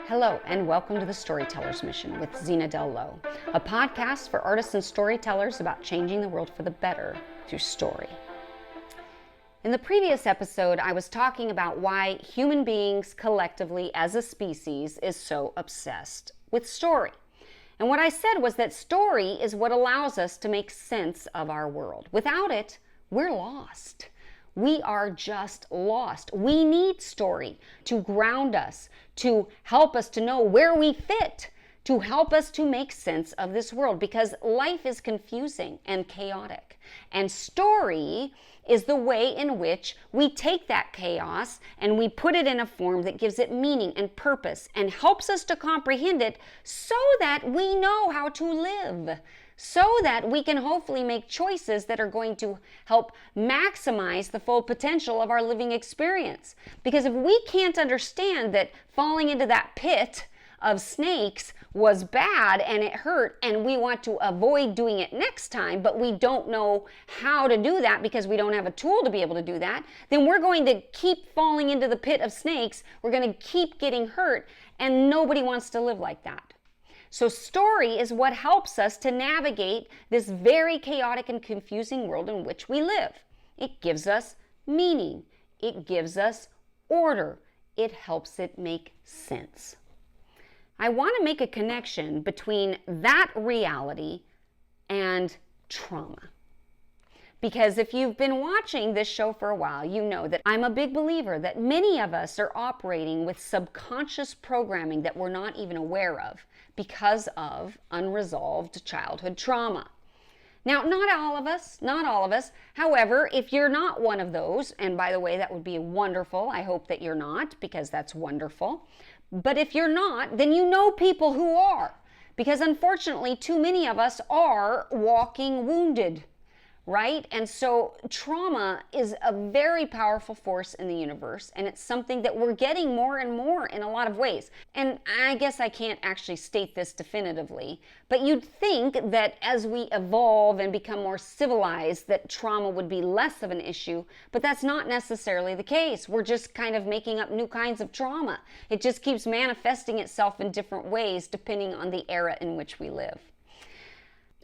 Hello, and welcome to the Storyteller's Mission with Zena, a podcast for artists and storytellers about changing the world for the better through story. In the previous episode, I was talking about why human beings collectively as a species is so obsessed with story. And what I said was that story is what allows us to make sense of our world. Without it, we're lost. We are just lost. We need story to ground us, to help us to know where we fit, to help us to make sense of this world, because life is confusing and chaotic. And story is the way in which we take that chaos and we put it in a form that gives it meaning and purpose and helps us to comprehend it so that we know how to live, so that we can hopefully make choices that are going to help maximize the full potential of our living experience. Because if we can't understand that falling into that pit of snakes was bad and it hurt and we want to avoid doing it next time, but we don't know how to do that because we don't have a tool to be able to do that, then we're going to keep falling into the pit of snakes. We're going to keep getting hurt, and nobody wants to live like that. So story is what helps us to navigate this very chaotic and confusing world in which we live. It gives us meaning. It gives us order. It helps it make sense. I want to make a connection between that reality and trauma. Because if you've been watching this show for a while, you know that I'm a big believer that many of us are operating with subconscious programming that we're not even aware of because of unresolved childhood trauma. Now, not all of us. However, if you're not one of those, and by the way, that would be wonderful. I hope that you're not, because that's wonderful. But if you're not, then you know people who are, because unfortunately, too many of us are walking wounded, right? And so trauma is a very powerful force in the universe, and it's something that we're getting more and more in a lot of ways. And I guess I can't actually state this definitively, but you'd think that as we evolve and become more civilized, that trauma would be less of an issue, but that's not necessarily the case. We're just kind of making up new kinds of trauma. It just keeps manifesting itself in different ways depending on the era in which we live.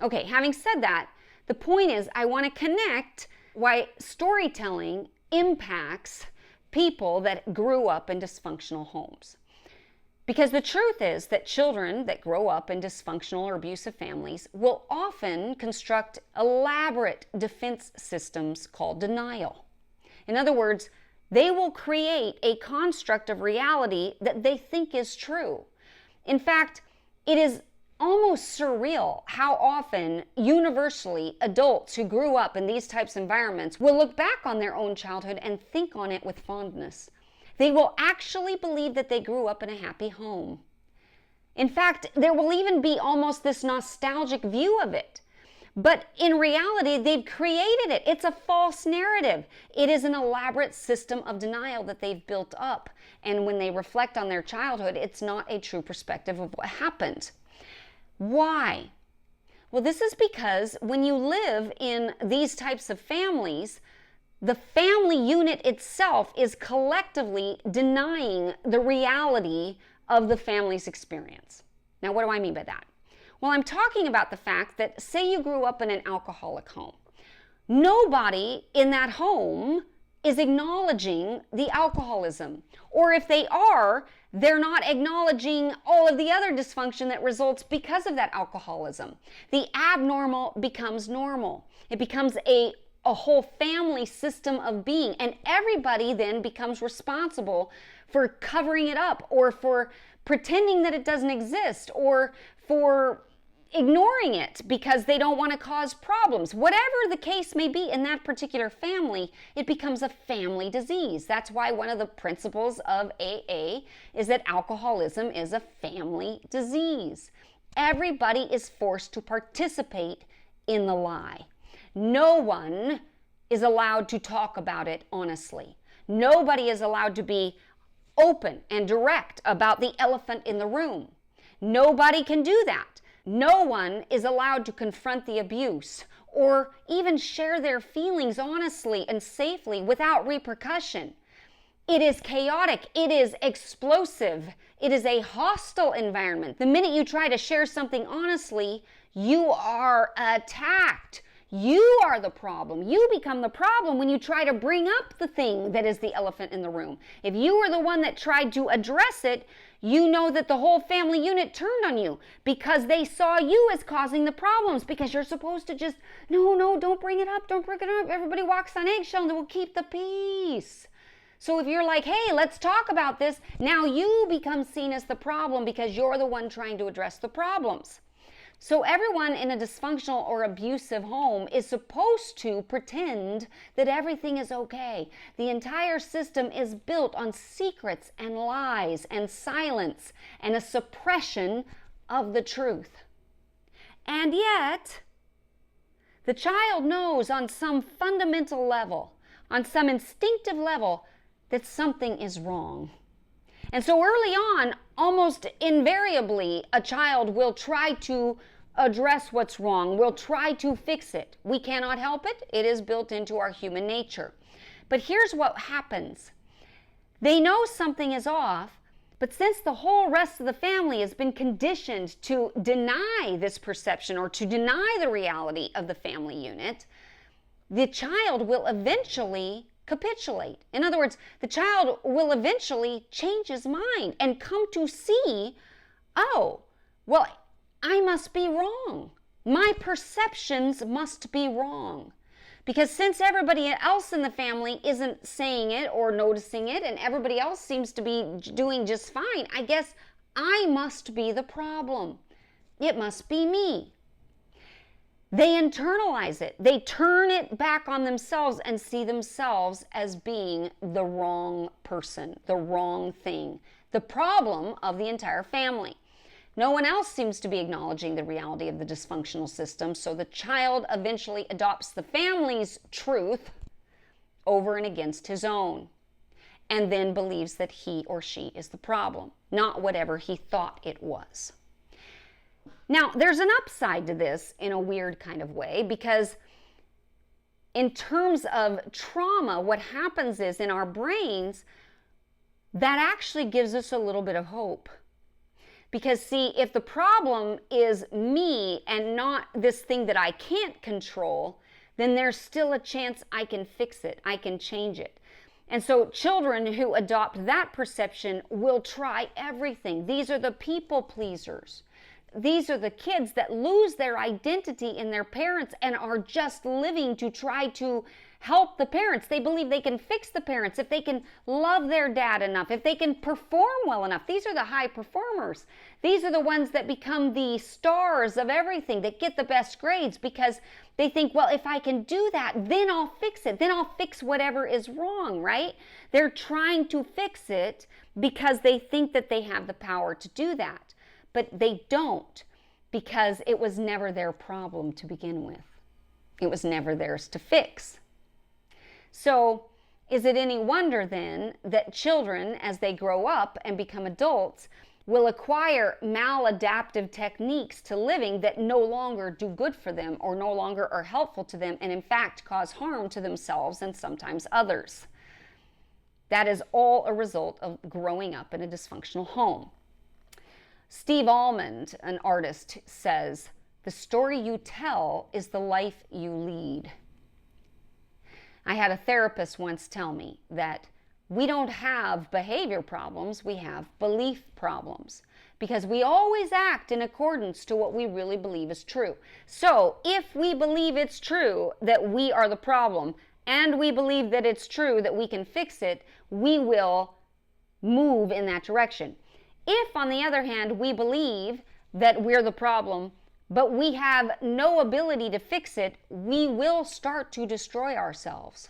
Okay, having said that, the point is, I want to connect why storytelling impacts people that grew up in dysfunctional homes. Because the truth is that children that grow up in dysfunctional or abusive families will often construct elaborate defense systems called denial. In other words, they will create a construct of reality that they think is true. In fact, it is almost surreal how often, universally, adults who grew up in these types of environments will look back on their own childhood and think on it with fondness. They will actually believe that they grew up in a happy home. In fact, there will even be almost this nostalgic view of it. But in reality, they've created it. It's a false narrative. It is an elaborate system of denial that they've built up. And when they reflect on their childhood, it's not a true perspective of what happened. Why? Well, this is because when you live in these types of families, the family unit itself is collectively denying the reality of the family's experience. Now, what do I mean by that? Well, I'm talking about the fact that, say you grew up in an alcoholic home. Nobody in that home is acknowledging the alcoholism. Or if they are, they're not acknowledging all of the other dysfunction that results because of that alcoholism. The abnormal becomes normal. It becomes a whole family system of being, and everybody then becomes responsible for covering it up, or for pretending that it doesn't exist, or for ignoring it because they don't want to cause problems. Whatever the case may be in that particular family, it becomes a family disease. That's why one of the principles of AA is that alcoholism is a family disease. Everybody is forced to participate in the lie. No one is allowed to talk about it honestly. Nobody is allowed to be open and direct about the elephant in the room. Nobody can do that. No one is allowed to confront the abuse or even share their feelings honestly and safely without repercussion. It is chaotic. It is explosive. It is a hostile environment. The minute you try to share something honestly, you are attacked. You are the problem. You become the problem when you try to bring up the thing that is the elephant in the room. If you were the one that tried to address it, you know that the whole family unit turned on you because they saw you as causing the problems, because you're supposed to just, no, don't bring it up. Don't bring it up. Everybody walks on eggshells and we'll keep the peace. So if you're like, hey, let's talk about this, now you become seen as the problem because you're the one trying to address the problems. So everyone in a dysfunctional or abusive home is supposed to pretend that everything is okay. The entire system is built on secrets and lies and silence and a suppression of the truth. And yet, the child knows on some fundamental level, on some instinctive level, that something is wrong. And so early on, almost invariably, a child will try to address what's wrong, will try to fix it. We cannot help it. It is built into our human nature. But here's what happens. They know something is off, but since the whole rest of the family has been conditioned to deny this perception or to deny the reality of the family unit, the child will eventually capitulate. In other words, the child will eventually change his mind and come to see, oh, well, I must be wrong. My perceptions must be wrong. Because since everybody else in the family isn't saying it or noticing it, and everybody else seems to be doing just fine, I guess I must be the problem. It must be me. They internalize it. They turn it back on themselves and see themselves as being the wrong person, the wrong thing, the problem of the entire family. No one else seems to be acknowledging the reality of the dysfunctional system, so the child eventually adopts the family's truth over and against his own, and then believes that he or she is the problem, not whatever he thought it was. Now, there's an upside to this in a weird kind of way, because in terms of trauma, what happens is in our brains, that actually gives us a little bit of hope. Because see, if the problem is me and not this thing that I can't control, then there's still a chance I can fix it, I can change it. And so children who adopt that perception will try everything. These are the people pleasers. These are the kids that lose their identity in their parents and are just living to try to help the parents. They believe they can fix the parents if they can love their dad enough, if they can perform well enough. These are the high performers. These are the ones that become the stars of everything, that get the best grades because they think, well, if I can do that, then I'll fix it. Then I'll fix whatever is wrong, right? They're trying to fix it because they think that they have the power to do that. But they don't, because it was never their problem to begin with. It was never theirs to fix. So, is it any wonder then that children, as they grow up and become adults, will acquire maladaptive techniques to living that no longer do good for them or no longer are helpful to them and in fact cause harm to themselves and sometimes others? That is all a result of growing up in a dysfunctional home. Steve Almond, an artist, says, "The story you tell is the life you lead." I had a therapist once tell me that we don't have behavior problems, we have belief problems, because we always act in accordance to what we really believe is true. So if we believe it's true that we are the problem, and we believe that it's true that we can fix it, we will move in that direction. If, on the other hand, we believe that we're the problem, but we have no ability to fix it, we will start to destroy ourselves.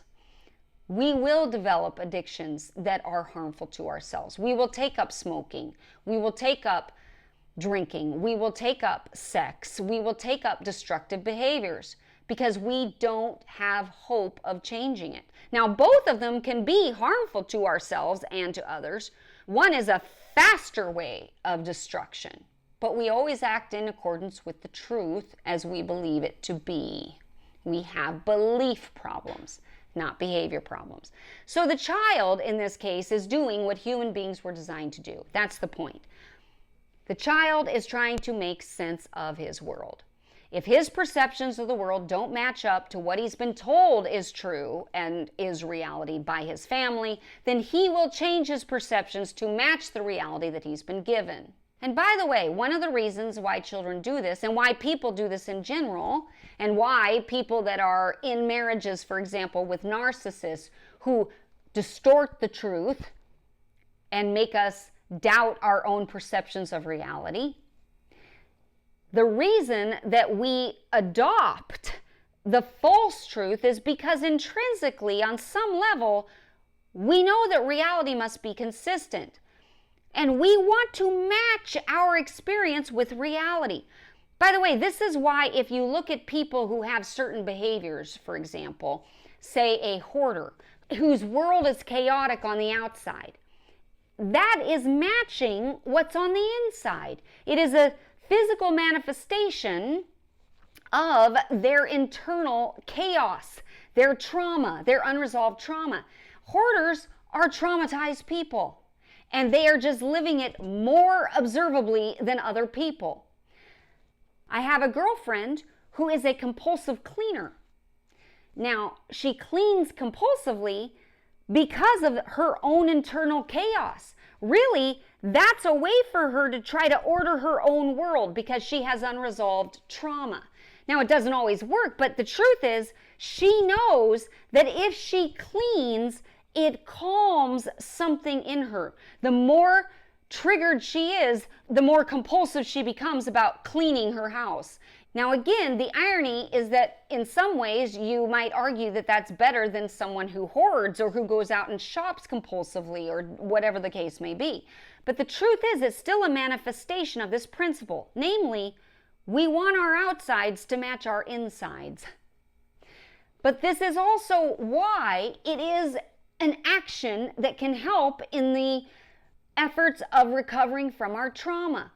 We will develop addictions that are harmful to ourselves. We will take up smoking. We will take up drinking. We will take up sex. We will take up destructive behaviors because we don't have hope of changing it. Now, both of them can be harmful to ourselves and to others. One is a faster way of destruction, but we always act in accordance with the truth as we believe it to be. We have belief problems, not behavior problems. So the child in this case is doing what human beings were designed to do. That's the point. The child is trying to make sense of his world. If his perceptions of the world don't match up to what he's been told is true and is reality by his family, then he will change his perceptions to match the reality that he's been given. And by the way, one of the reasons why children do this and why people do this in general, and why people that are in marriages, for example, with narcissists who distort the truth and make us doubt our own perceptions of reality, the reason that we adopt the false truth is because intrinsically, on some level, we know that reality must be consistent. And we want to match our experience with reality. By the way, this is why if you look at people who have certain behaviors, for example, say a hoarder, whose world is chaotic on the outside, that is matching what's on the inside. It is a physical manifestation of their internal chaos, their trauma, their unresolved trauma. Hoarders are traumatized people. And they are just living it more observably than other people. I have a girlfriend who is a compulsive cleaner. Now, she cleans compulsively because of her own internal chaos. Really, that's a way for her to try to order her own world because she has unresolved trauma. Now, it doesn't always work, but the truth is, she knows that if she cleans, it calms something in her. The more triggered she is, the more compulsive she becomes about cleaning her house. Now again, the irony is that in some ways you might argue that that's better than someone who hoards or who goes out and shops compulsively or whatever the case may be. But the truth is, it's still a manifestation of this principle. Namely, we want our outsides to match our insides. But this is also why it is an action that can help in the efforts of recovering from our trauma.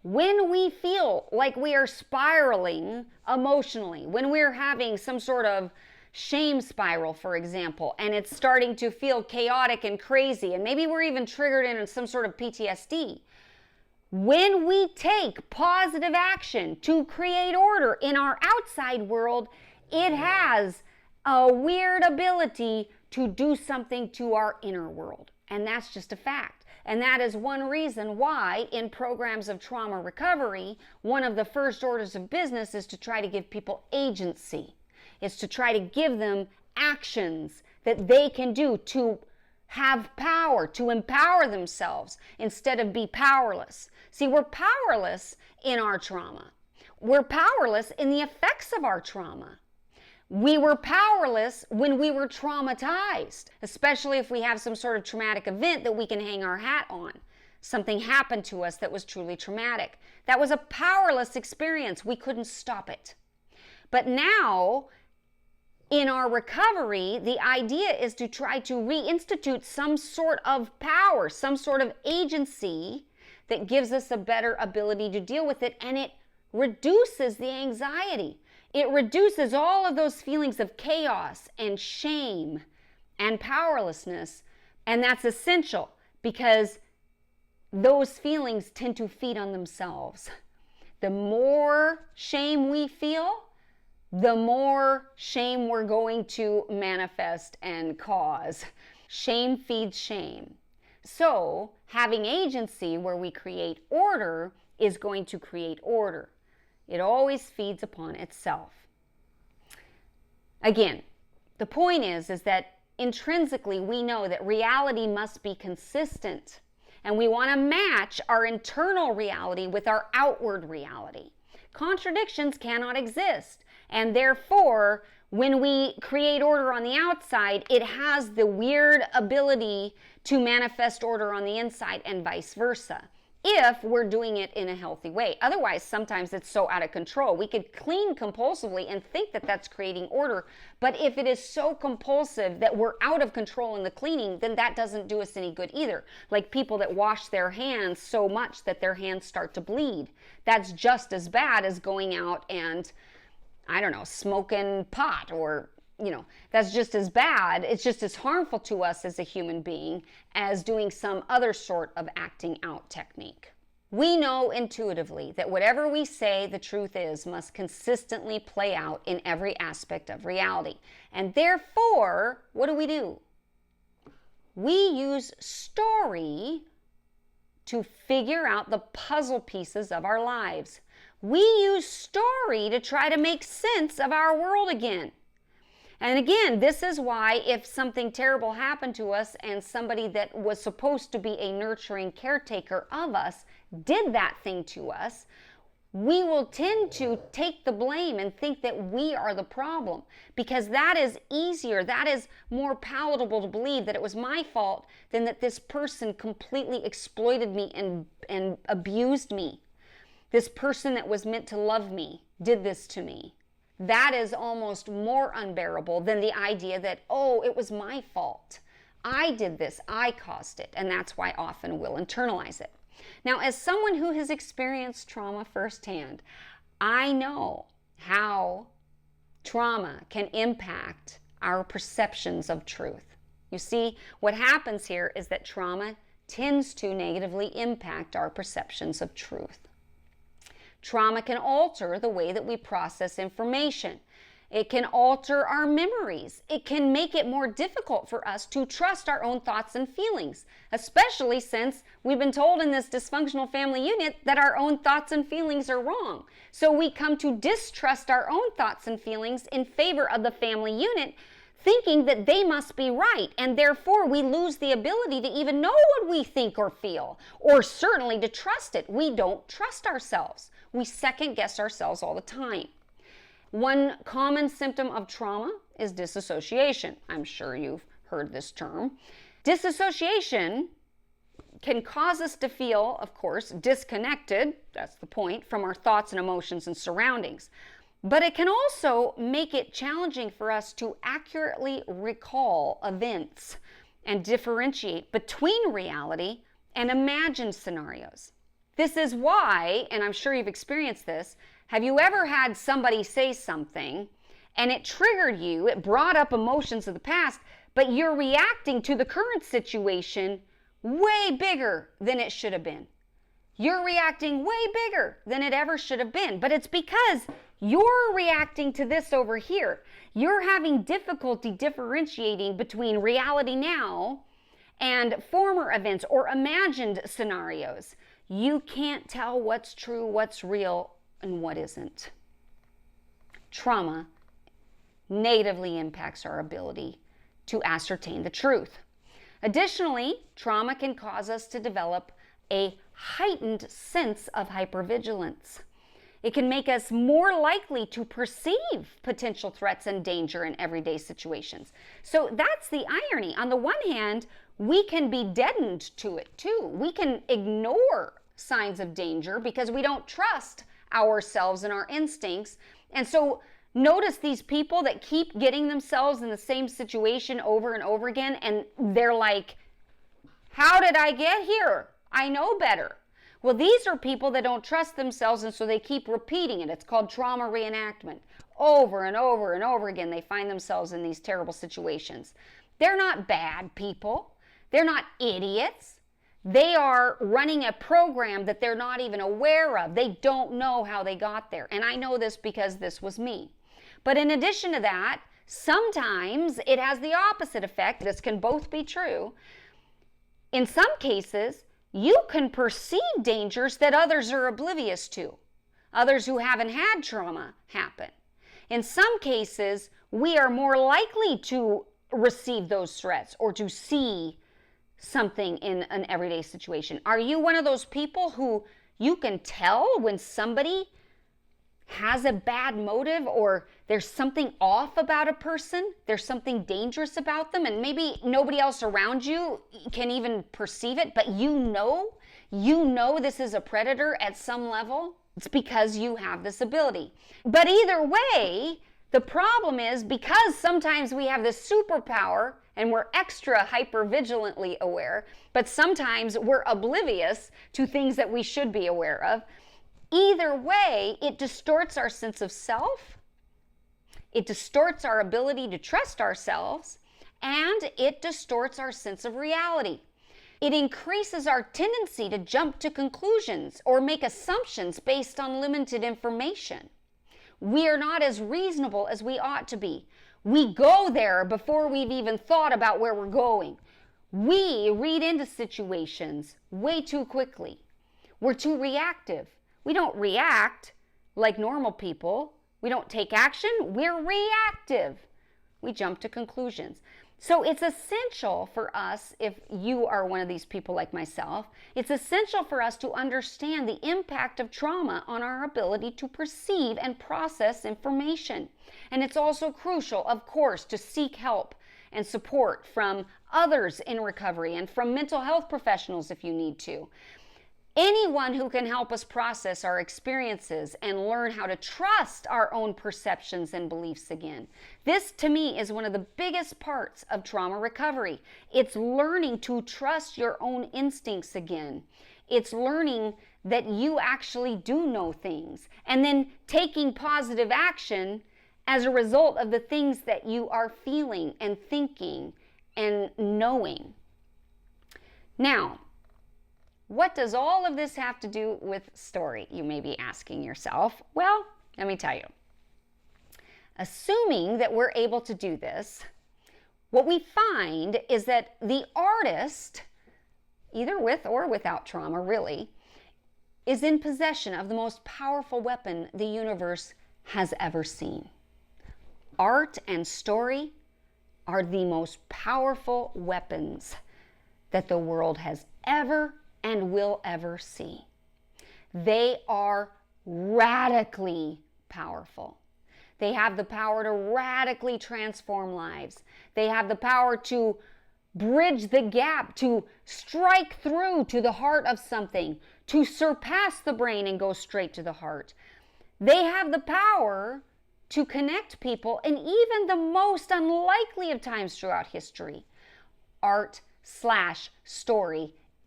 When we feel like we are spiraling emotionally, when we're having some sort of shame spiral, for example, and it's starting to feel chaotic and crazy, and maybe we're even triggered in some sort of PTSD, when we take positive action to create order in our outside world, it has a weird ability to do something to our inner world. And that's just a fact. And that is one reason why in programs of trauma recovery, one of the first orders of business is to try to give people agency. It's to try to give them actions that they can do to have power, to empower themselves instead of be powerless. See, we're powerless in our trauma. We're powerless in the effects of our trauma. We were powerless when we were traumatized, especially if we have some sort of traumatic event that we can hang our hat on. Something happened to us that was truly traumatic. That was a powerless experience. We couldn't stop it. But now, in our recovery, the idea is to try to reinstitute some sort of power, some sort of agency that gives us a better ability to deal with it, and it reduces the anxiety. It reduces all of those feelings of chaos and shame and powerlessness, and that's essential because those feelings tend to feed on themselves. The more shame we feel, the more shame we're going to manifest and cause. Shame feeds shame. So, having agency where we create order is going to create order. It always feeds upon itself. Again, the point is that intrinsically we know that reality must be consistent, and we want to match our internal reality with our outward reality. Contradictions cannot exist, and therefore, when we create order on the outside, it has the weird ability to manifest order on the inside and vice versa, if we're doing it in a healthy way. Otherwise, sometimes it's so out of control. We could clean compulsively and think that that's creating order, but if it is so compulsive that we're out of control in the cleaning, then that doesn't do us any good either. Like people that wash their hands so much that their hands start to bleed. That's just as bad as going out and, I don't know, smoking pot or that's just as bad. It's just as harmful to us as a human being as doing some other sort of acting out technique. We know intuitively that whatever we say the truth is must consistently play out in every aspect of reality. And therefore, what do? We use story to figure out the puzzle pieces of our lives. We use story to try to make sense of our world again. And again, this is why if something terrible happened to us and somebody that was supposed to be a nurturing caretaker of us did that thing to us, we will tend to take the blame and think that we are the problem, because that is easier, that is more palatable to believe that it was my fault than that this person completely exploited me and abused me. This person that was meant to love me did this to me. That is almost more unbearable than the idea that, oh, it was my fault. I did this, I caused it, and that's why often we'll internalize it. Now, as someone who has experienced trauma firsthand, I know how trauma can impact our perceptions of truth. You see, what happens here is that trauma tends to negatively impact our perceptions of truth. Trauma can alter the way that we process information. It can alter our memories. It can make it more difficult for us to trust our own thoughts and feelings, especially since we've been told in this dysfunctional family unit that our own thoughts and feelings are wrong. So we come to distrust our own thoughts and feelings in favor of the family unit, thinking that they must be right, and therefore we lose the ability to even know what we think or feel, or certainly to trust it. We don't trust ourselves. We second guess ourselves all the time. One common symptom of trauma is disassociation. I'm sure you've heard this term. Disassociation can cause us to feel, of course, disconnected, that's the point, from our thoughts and emotions and surroundings. But it can also make it challenging for us to accurately recall events and differentiate between reality and imagined scenarios. This is why, and I'm sure you've experienced this, have you ever had somebody say something and it triggered you, it brought up emotions of the past, but you're reacting to the current situation way bigger than it should have been? You're reacting way bigger than it ever should have been, but it's because you're reacting to this over here. You're having difficulty differentiating between reality now and former events or imagined scenarios. You can't tell what's true, what's real, and what isn't. Trauma negatively impacts our ability to ascertain the truth. Additionally, trauma can cause us to develop a heightened sense of hypervigilance. It can make us more likely to perceive potential threats and danger in everyday situations. So that's the irony. On the one hand, we can be deadened to it too. We can ignore signs of danger because we don't trust ourselves and our instincts. And so notice these people that keep getting themselves in the same situation over and over again, and they're like, how did I get here? I know better. Well, these are people that don't trust themselves, and so they keep repeating it. It's called trauma reenactment. Over and over and over again, they find themselves in these terrible situations. They're not bad people. They're not idiots. They are running a program that they're not even aware of. They don't know how they got there. And I know this because this was me. But in addition to that, sometimes it has the opposite effect. This can both be true. In some cases, you can perceive dangers that others are oblivious to, others who haven't had trauma happen. In some cases, we are more likely to receive those threats or to see something in an everyday situation. Are you one of those people who you can tell when somebody has a bad motive or there's something off about a person, there's something dangerous about them, and maybe nobody else around you can even perceive it, but you know this is a predator at some level? It's because you have this ability. But either way, the problem is because sometimes we have this superpower and we're extra hyper-vigilantly aware, but sometimes we're oblivious to things that we should be aware of. Either way, it distorts our sense of self. It distorts our ability to trust ourselves, and it distorts our sense of reality. It increases our tendency to jump to conclusions or make assumptions based on limited information. We are not as reasonable as we ought to be. We go there before we've even thought about where we're going. We read into situations way too quickly. We're too reactive. We don't react like normal people. We don't take action. We're reactive. We jump to conclusions. So it's essential for us, if you are one of these people like myself, it's essential for us to understand the impact of trauma on our ability to perceive and process information. And it's also crucial, of course, to seek help and support from others in recovery and from mental health professionals if you need to. Anyone who can help us process our experiences and learn how to trust our own perceptions and beliefs again. This, to me, is one of the biggest parts of trauma recovery. It's learning to trust your own instincts again. It's learning that you actually do know things, and then taking positive action as a result of the things that you are feeling and thinking and knowing. Now, what does all of this have to do with story, you may be asking yourself? Well, let me tell you. Assuming that we're able to do this, what we find is that the artist, either with or without trauma really, is in possession of the most powerful weapon the universe has ever seen. Art and story are the most powerful weapons that the world has ever and will ever see. They are radically powerful. They have the power to radically transform lives. They have the power to bridge the gap, to strike through to the heart of something, to surpass the brain and go straight to the heart. They have the power to connect people in even the most unlikely of times throughout history. Art/story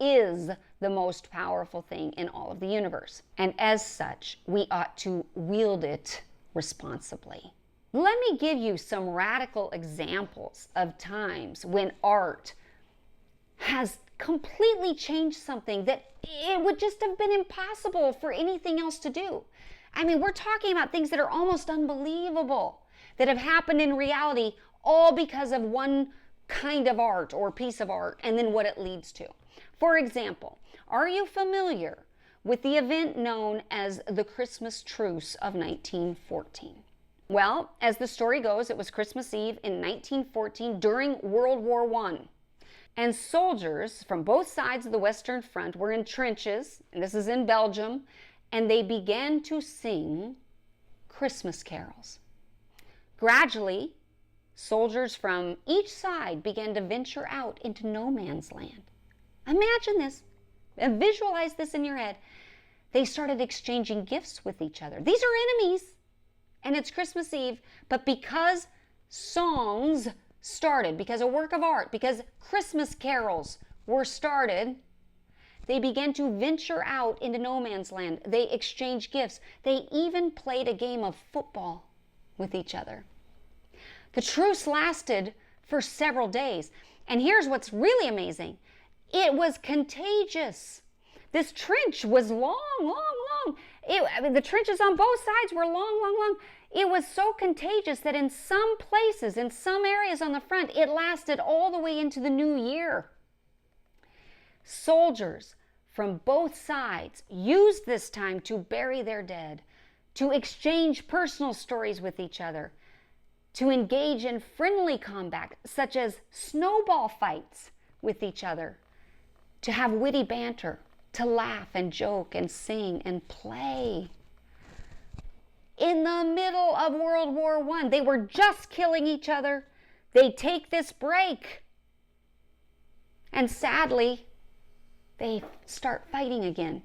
is the most powerful thing in all of the universe. And as such, we ought to wield it responsibly. Let me give you some radical examples of times when art has completely changed something that it would just have been impossible for anything else to do. I mean, we're talking about things that are almost unbelievable that have happened in reality, all because of one kind of art or piece of art and then what it leads to. For example, are you familiar with the event known as the Christmas Truce of 1914? Well, as the story goes, it was Christmas Eve in 1914 during World War I. And soldiers from both sides of the Western Front were in trenches, and this is in Belgium, and they began to sing Christmas carols. Gradually, soldiers from each side began to venture out into no man's land. Imagine this, and visualize this in your head. They started exchanging gifts with each other. These are enemies, and it's Christmas Eve, but because songs started, because a work of art, because Christmas carols were started, they began to venture out into no man's land. They exchanged gifts. They even played a game of football with each other. The truce lasted for several days, and here's what's really amazing. It was contagious. This trench was long. The trenches on both sides were long. It was so contagious that in some places, in some areas on the front, it lasted all the way into the new year. Soldiers from both sides used this time to bury their dead, to exchange personal stories with each other, to engage in friendly combat, such as snowball fights with each other, to have witty banter, to laugh and joke and sing and play. In the middle of World War I, they were just killing each other. They take this break. And sadly, they start fighting again.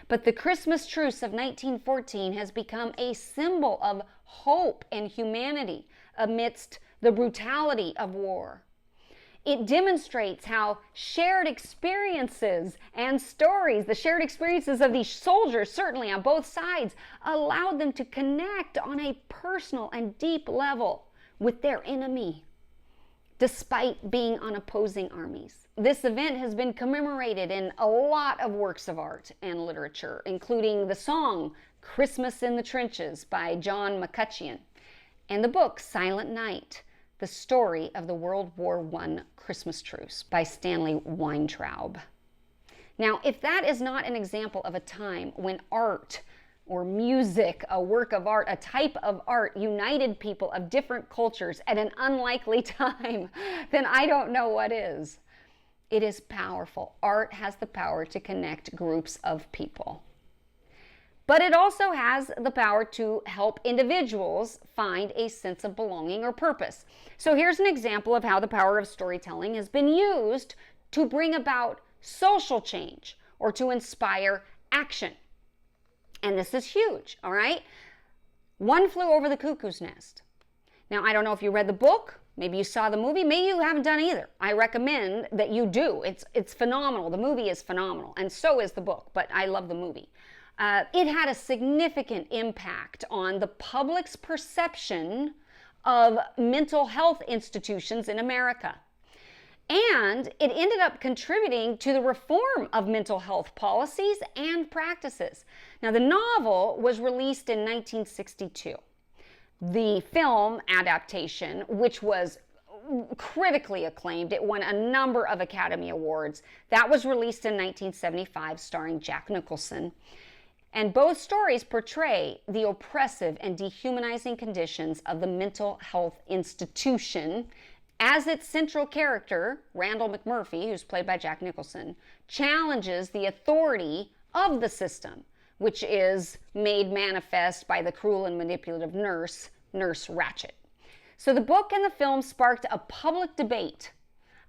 But the Christmas Truce of 1914 has become a symbol of hope and humanity amidst the brutality of war. It demonstrates how shared experiences and stories, the shared experiences of these soldiers, certainly on both sides, allowed them to connect on a personal and deep level with their enemy, despite being on opposing armies. This event has been commemorated in a lot of works of art and literature, including the song Christmas in the Trenches by John McCutcheon and the book Silent Night, the story of the World War I Christmas truce by Stanley Weintraub. Now, if that is not an example of a time when art or music, a work of art, a type of art, united people of different cultures at an unlikely time, then I don't know what is. It is powerful. Art has the power to connect groups of people. But it also has the power to help individuals find a sense of belonging or purpose. So here's an example of how the power of storytelling has been used to bring about social change or to inspire action. And this is huge, all right? One Flew Over the Cuckoo's Nest. Now, I don't know if you read the book, maybe you saw the movie, maybe you haven't done either. I recommend that you do. It's phenomenal. The movie is phenomenal, and so is the book, but I love the movie. It had a significant impact on the public's perception of mental health institutions in America. And it ended up contributing to the reform of mental health policies and practices. Now, the novel was released in 1962. The film adaptation, which was critically acclaimed, it won a number of Academy Awards. That was released in 1975, starring Jack Nicholson. And both stories portray the oppressive and dehumanizing conditions of the mental health institution as its central character, Randall McMurphy, who's played by Jack Nicholson, challenges the authority of the system, which is made manifest by the cruel and manipulative nurse, Nurse Ratched. So the book and the film sparked a public debate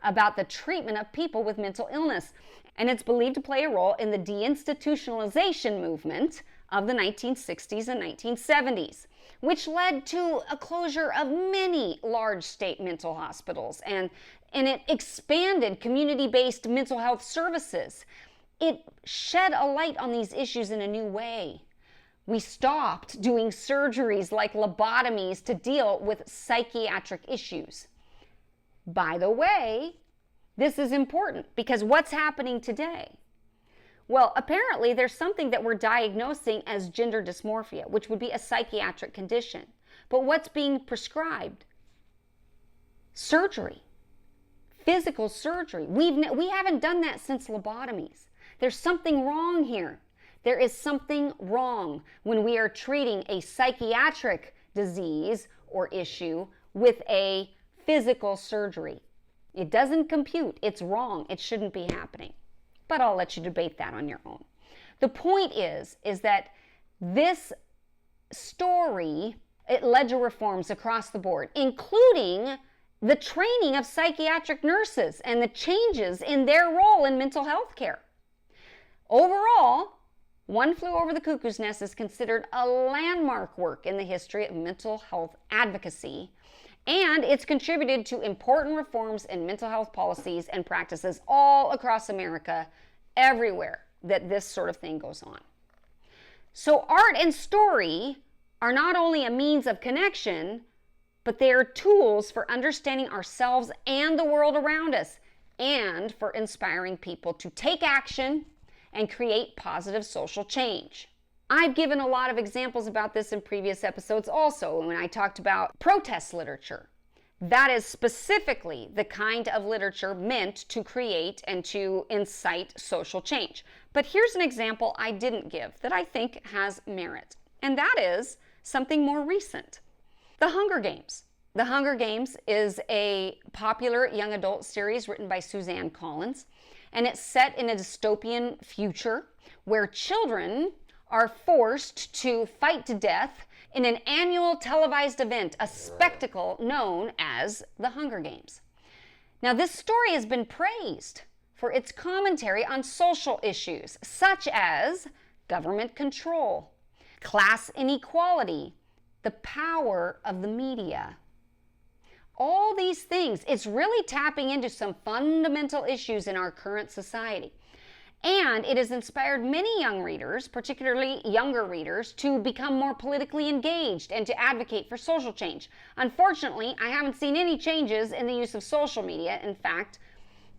about the treatment of people with mental illness, and it's believed to play a role in the deinstitutionalization movement of the 1960s and 1970s, which led to a closure of many large state mental hospitals, and it expanded community-based mental health services. It shed a light on these issues in a new way. We stopped doing surgeries like lobotomies to deal with psychiatric issues. By the way, this is important because what's happening today? Well, apparently there's something that we're diagnosing as gender dysmorphia, which would be a psychiatric condition. But what's being prescribed? Surgery, physical surgery. We haven't done that since lobotomies. There's something wrong here. There is something wrong when we are treating a psychiatric disease or issue with a physical surgery. It doesn't compute. It's wrong. It shouldn't be happening. But I'll let you debate that on your own. The point is that this story, it led to reforms across the board, including the training of psychiatric nurses and the changes in their role in mental health care. Overall, One Flew Over the Cuckoo's Nest is considered a landmark work in the history of mental health advocacy, and it's contributed to important reforms in mental health policies and practices all across America, everywhere that this sort of thing goes on. So art and story are not only a means of connection, but they are tools for understanding ourselves and the world around us, and for inspiring people to take action and create positive social change. I've given a lot of examples about this in previous episodes also when I talked about protest literature. That is specifically the kind of literature meant to create and to incite social change. But here's an example I didn't give that I think has merit, and that is something more recent. The Hunger Games. The Hunger Games is a popular young adult series written by Suzanne Collins, and it's set in a dystopian future where children are forced to fight to death in an annual televised event, a spectacle known as the Hunger Games. Now, this story has been praised for its commentary on social issues such as government control, class inequality, the power of the media. all these things. It's really tapping into some fundamental issues in our current society. And it has inspired many young readers, particularly younger readers, to become more politically engaged and to advocate for social change. Unfortunately, I haven't seen any changes in the use of social media. In fact,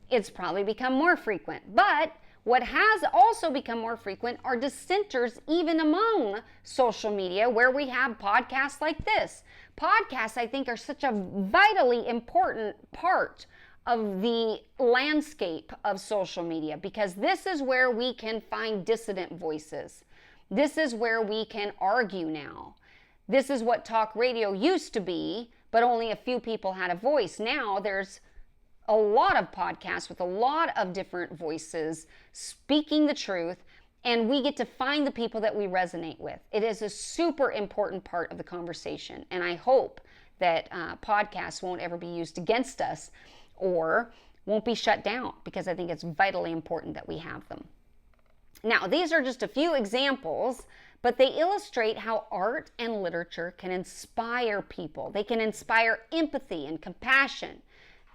it's probably become more frequent. But what has also become more frequent are dissenters even among social media, where we have podcasts like this. Podcasts, I think, are such a vitally important part of the landscape of social media, because this is where we can find dissident voices. This is where we can argue now. This is what talk radio used to be, but only a few people had a voice. Now there's a lot of podcasts with a lot of different voices speaking the truth, and we get to find the people that we resonate with. It is a super important part of the conversation, and I hope that podcasts won't ever be used against us or won't be shut down, because I think it's vitally important that we have them. Now, these are just a few examples, but they illustrate how art and literature can inspire people. They can inspire empathy and compassion.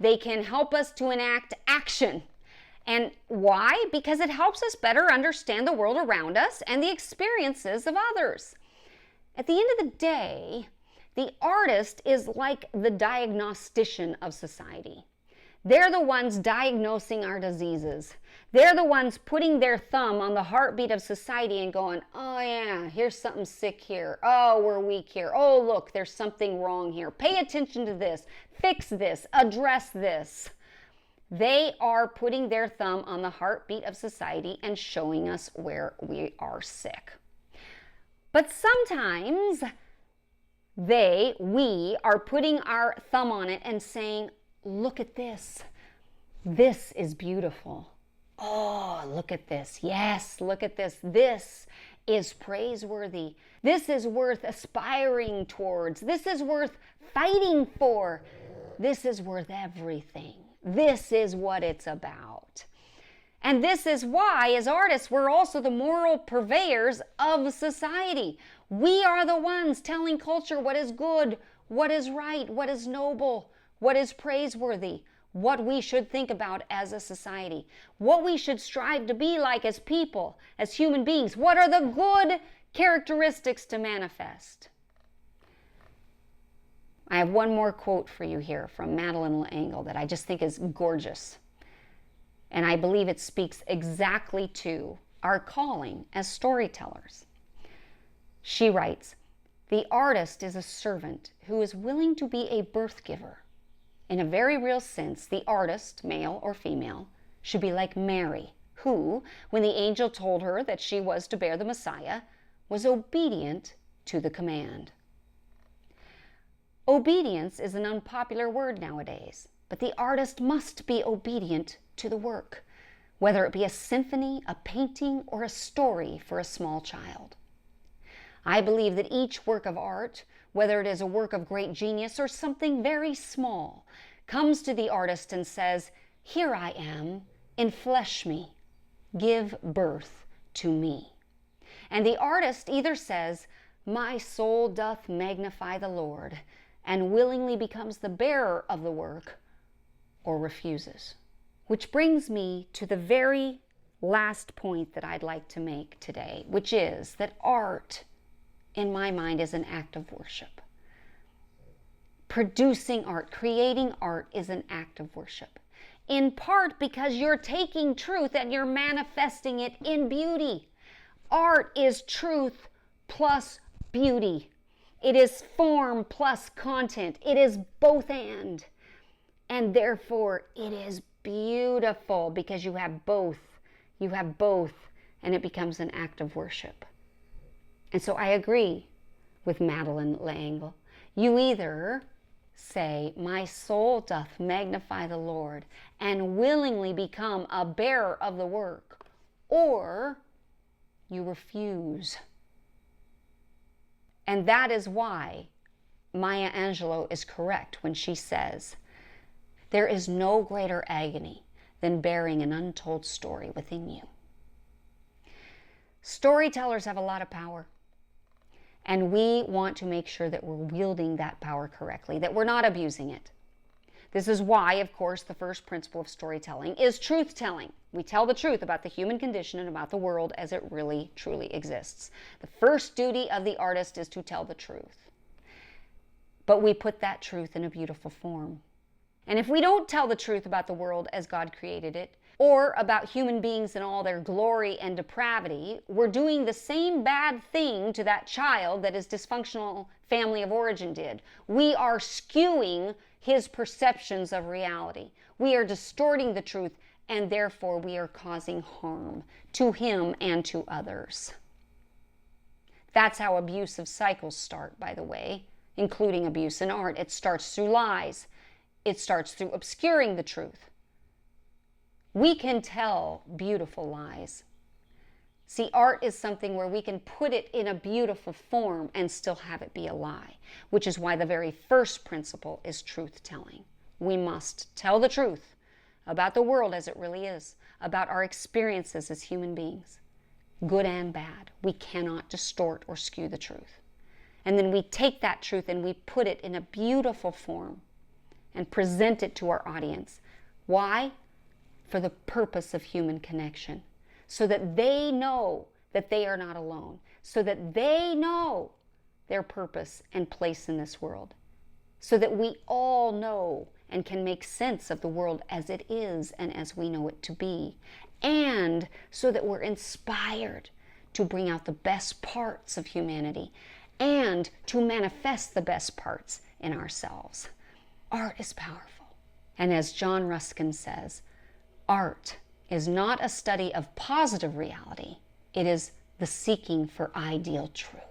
They can help us to enact action. And why? Because it helps us better understand the world around us and the experiences of others. At the end of the day, the artist is like the diagnostician of society. They're the ones diagnosing our diseases. They're the ones putting their thumb on the heartbeat of society and going, oh yeah, here's something sick here. Oh, we're weak here. Oh, look, there's something wrong here. Pay attention to this. Fix this. Address this. They are putting their thumb on the heartbeat of society and showing us where we are sick. But sometimes we are putting our thumb on it and saying, look at this. This is beautiful. Oh, look at this. Yes, look at this. This is praiseworthy. This is worth aspiring towards. This is worth fighting for. This is worth everything. This is what it's about. And this is why, as artists, we're also the moral purveyors of society. We are the ones telling culture what is good, what is right, what is noble, what is praiseworthy, what we should think about as a society, what we should strive to be like as people, as human beings. What are the good characteristics to manifest? I have one more quote for you here from Madeleine L'Engle that I just think is gorgeous. And I believe it speaks exactly to our calling as storytellers. She writes, "The artist is a servant who is willing to be a birth giver. In a very real sense, the artist, male or female, should be like Mary, who, when the angel told her that she was to bear the Messiah, was obedient to the command." Obedience is an unpopular word nowadays, but the artist must be obedient to the work, whether it be a symphony, a painting, or a story for a small child. I believe that each work of art, whether it is a work of great genius or something very small, comes to the artist and says, "Here I am, enflesh me, give birth to me." And the artist either says, "My soul doth magnify the Lord," and willingly becomes the bearer of the work, or refuses. Which brings me to the very last point that I'd like to make today, which is that art, in my mind, is an act of worship. Producing art, creating art is an act of worship. In part because you're taking truth and you're manifesting it in beauty. Art is truth plus beauty. It is form plus content. It is both and. And therefore, it is beautiful because you have both. You have both, and it becomes an act of worship. And so I agree with Madeleine L'Engle. You either say, "My soul doth magnify the Lord," and willingly become a bearer of the work, or you refuse. And that is why Maya Angelou is correct when she says, "There is no greater agony than bearing an untold story within you." Storytellers have a lot of power. And we want to make sure that we're wielding that power correctly, that we're not abusing it. This is why, of course, the first principle of storytelling is truth-telling. We tell the truth about the human condition and about the world as it really, truly exists. The first duty of the artist is to tell the truth. But we put that truth in a beautiful form. And if we don't tell the truth about the world as God created it, or about human beings in all their glory and depravity, we're doing the same bad thing to that child that his dysfunctional family of origin did. We are skewing his perceptions of reality. We are distorting the truth, and therefore we are causing harm to him and to others. That's how abusive cycles start, by the way, including abuse in art. It starts through lies. It starts through obscuring the truth. We can tell beautiful lies. See, art is something where we can put it in a beautiful form and still have it be a lie, which is why the very first principle is truth-telling. We must tell the truth about the world as it really is, about our experiences as human beings, good and bad. We cannot distort or skew the truth. And then we take that truth and we put it in a beautiful form and present it to our audience. Why? For the purpose of human connection, so that they know that they are not alone, so that they know their purpose and place in this world, so that we all know and can make sense of the world as it is and as we know it to be, and so that we're inspired to bring out the best parts of humanity and to manifest the best parts in ourselves. Art is powerful. And as John Ruskin says, art is not a study of positive reality. It is the seeking for ideal truth.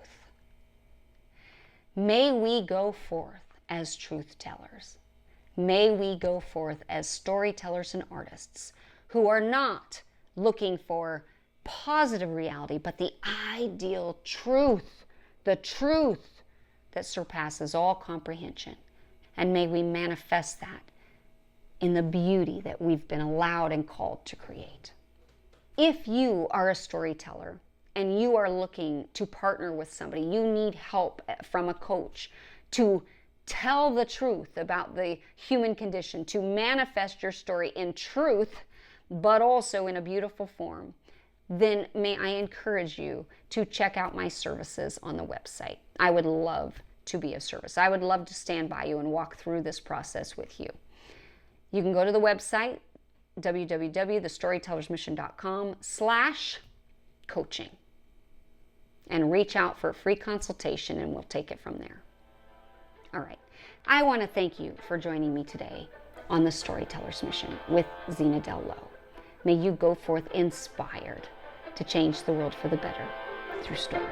May we go forth as truth tellers. May we go forth as storytellers and artists who are not looking for positive reality, but the ideal truth, the truth that surpasses all comprehension. And may we manifest that in the beauty that we've been allowed and called to create. If you are a storyteller and you are looking to partner with somebody, you need help from a coach to tell the truth about the human condition, to manifest your story in truth, but also in a beautiful form, then may I encourage you to check out my services on the website. I would love to be of service. I would love to stand by you and walk through this process with you. You can go to the website, www.thestorytellersmission.com/coaching, and reach out for a free consultation, and we'll take it from there. All right. I want to thank you for joining me today on the Storyteller's Mission with Zena Del Lowe. May you go forth inspired to change the world for the better through story.